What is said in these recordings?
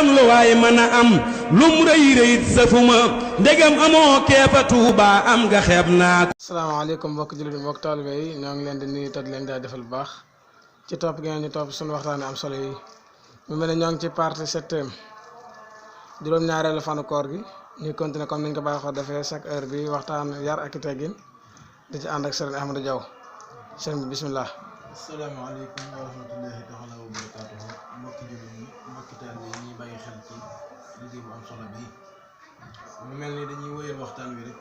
kon lu waay mën a am lum rëy rëyit safuma ndegam amoo keefa Tuuba am nga xeeb naa ko. asalaamaaleykum mbokk jullit mbokk taalibe yi ñoo ngi leen di nuyu te di leen jaajëfal bu baax ci topp gi ngeen ñu topp suñu waxtaan am solo yi mu mel ne ñoo ngi ci partie 7e juróom-ñaareelu fanu koor gi ñuy continuer comme niñ ko baaxoo defee chaque heure bi waxtaan yar ak i teggin di ci ànd ak Serigne Ahmadou Diaw sëriñ bi bismillah. asalaamaaleykum wa rahmatullahi taala wa barakaatuhu mbokki jullit ñi mbokki taalibe yi ñuy bàyyi xel ci liggéey bu am solo bi mu mel ni dañuy wéyal waxtaan wi rek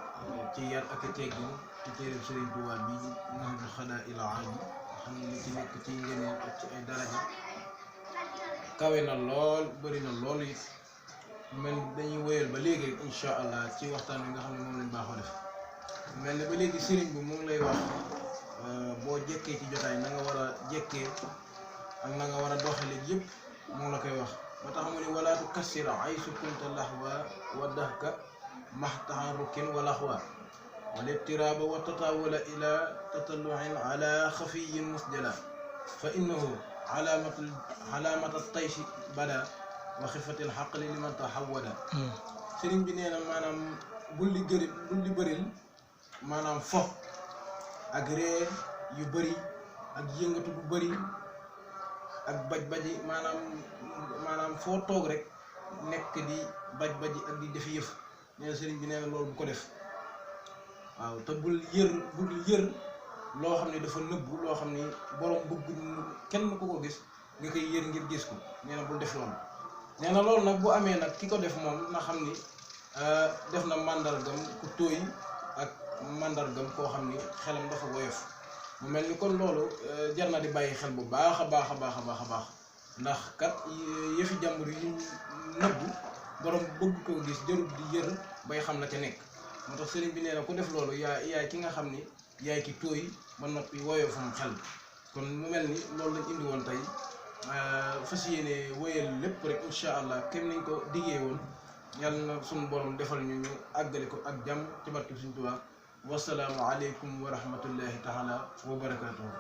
ci yar ak i teggin ci téereb Serigne Touba bi Nahju Xadaa'il Aali xam ne li ci nekk ci ngëneel ak ci ay daraja kawe na lool bëri na lool it mel dañuy wéyal ba léegi rek incha allah ci waxtaan wi nga xam ne moom lañ baaxoo def mel ne ba léegi sëriñ bi moom lay wax boo jekkee ci jotaay na nga war a jekkee ak na nga war a doxalee yëpp moom la koy wax ba tax mu ne wala tu kassira ay sukunta laxwa wa dahka maxtaxarukin wa laxwa wal ibtiraaba wa tatawula ila tatalluin ala xafiyin musjala fa innahu alaamata taysi bada wa xifatil xaqli liman taxawada sëriñ bi nee na maanaam bul di bëril maanaam fo ak ree yu bëri ak yëngatu bu bëri ak baj-baji maanaam foo toog rek nekk di baj-baji ak di def yëf nee na sëriñ bi nee na loolu bu ko def waaw te bul yër loo xam ne dafa nëbbu loo xam ni borom bëgg kenn ku ko gis nga koy yër ngir gis ko nee na bul def loolu nee na loolu nag bu amee nag ki ko def moom na xam ni def na màndargam ku tóoy ak màndargam koo xam ni xelam dafa woyof mu mel ni kon loolu jar na di bàyyi xel bu baax a baax a baax a baax a baax ndax kat yëfi jàmbur yi nëbbu borom bëgg koo gis jarut di yër bay xam la ca nekk moo tax sëriñ bi nee na ku def loolu yaay ki nga xam ni yaay ki tóoy ba noppi woyofam xel kon mu mel ni loolu lañ indi woon tey fas yéene wéyal lépp rek incha allah kem niñ ko diggee woon yàlla na suñu borom defal ñu àggale ko ak jàmm ci barke Sëriñ Tuubaa wasalaamu aleykum wa rahmatullahi taala wa barakaatuhu.